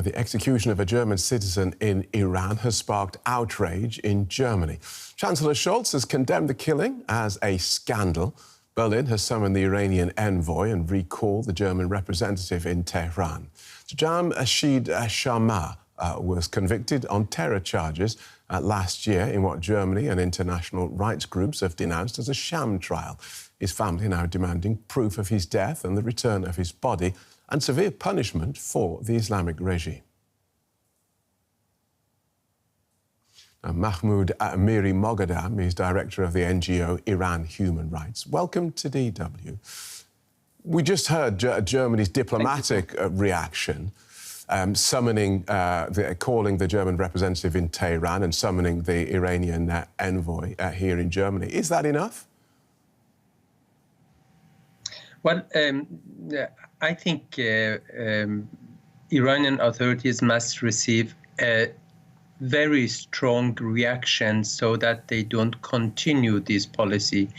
The execution of a German citizen in Iran has sparked outrage in Germany. Chancellor Scholz has condemned the killing as a scandal. Berlin has summoned the Iranian envoy and recalled the German representative in Tehran. Jamshid Sharmahd was convicted on terror charges last year in what Germany and international rights groups have denounced as a sham trial. His family now demanding proof of his death and the return of his body and severe punishment for the Islamic regime. Now, Mahmood Amiry-Moghaddam is director of the NGO Iran Human Rights. Welcome to DW. We just heard Germany's diplomatic reaction, calling the German representative in Tehran and summoning the Iranian envoy here in Germany. Is that enough? Well, I think Iranian authorities must receive a very strong reaction so that they don't continue this policy.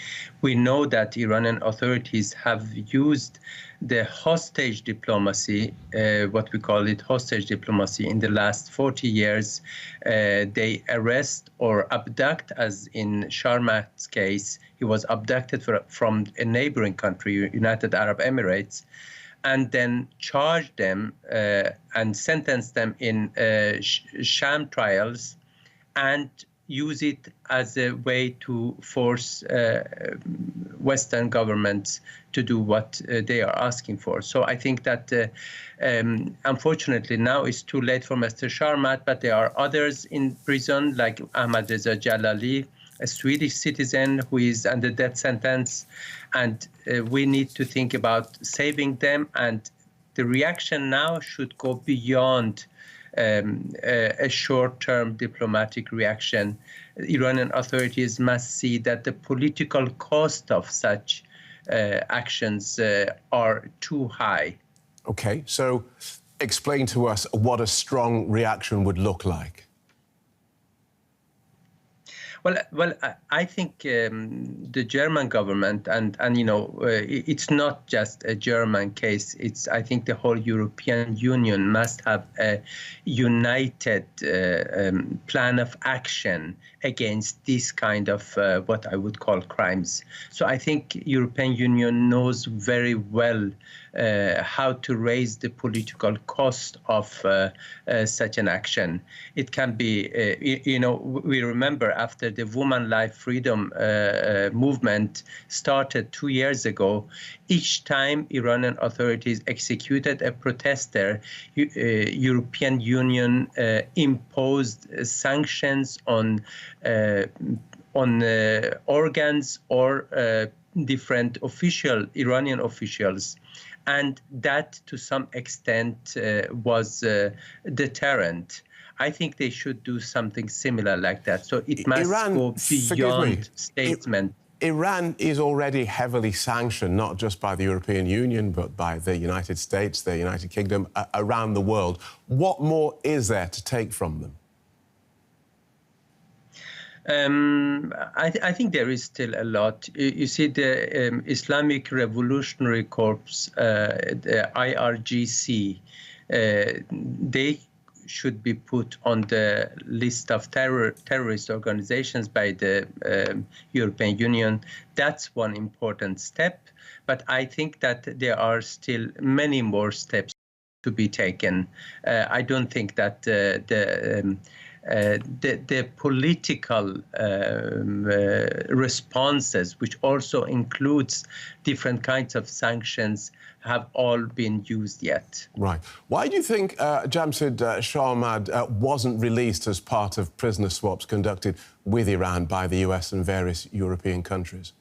We know that Iranian authorities have used the hostage diplomacy, what we call it hostage diplomacy, in the last 40 years. They arrest or abduct, as in Sharmahd's case, he was abducted from a neighboring country, United Arab Emirates, and then charge them and sentence them in sham trials and use it as a way to force Western governments to do what they are asking for. So I think that, unfortunately, now it's too late for Mr. Sharmahd, but there are others in prison, like Ahmad Reza Jalali, a Swedish citizen who is under death sentence, and we need to think about saving them. And the reaction now should go beyond a short-term diplomatic reaction. Iranian authorities must see that the political cost of such actions are too high. Okay, so explain to us what a strong reaction would look like. Well, I think the German government, and it's not just a German case. I think the whole European Union must have a united plan of action against this kind of what I would call crimes. So I think European Union knows very well how to raise the political cost of such an action. It can be, we remember after the Woman Life Freedom movement started 2 years ago, each time Iranian authorities executed a protester, European Union imposed sanctions on organs or different Iranian officials. And that, to some extent, was deterrent. I think they should do something similar like that. So it must go beyond statement. Iran is already heavily sanctioned, not just by the European Union, but by the United States, the United Kingdom, around the world. What more is there to take from them? I think there is still a lot. You see, the Islamic Revolutionary Corps, the IRGC, they should be put on the list of terrorist organizations by the European Union. That's one important step. But I think that there are still many more steps to be taken. I don't think that the political responses, which also includes different kinds of sanctions, have all been used yet. Right. Why do you think Jamshid Sharmahd wasn't released as part of prisoner swaps conducted with Iran by the US and various European countries?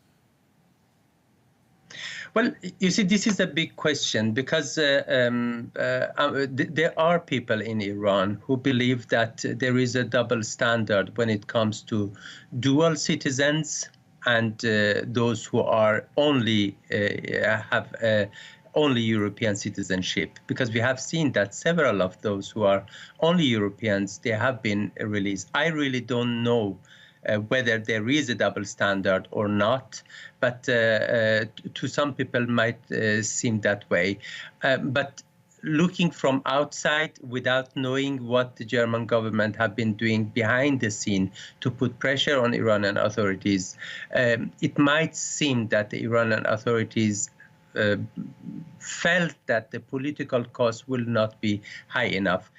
Well, you see, this is a big question because there are people in Iran who believe that there is a double standard when it comes to dual citizens and those who are only have only European citizenship, because we have seen that several of those who are only Europeans, they have been released. I really don't know whether there is a double standard or not, but to some people might seem that way. But looking from outside without knowing what the German government have been doing behind the scene to put pressure on Iranian authorities, it might seem that the Iranian authorities felt that the political cost will not be high enough.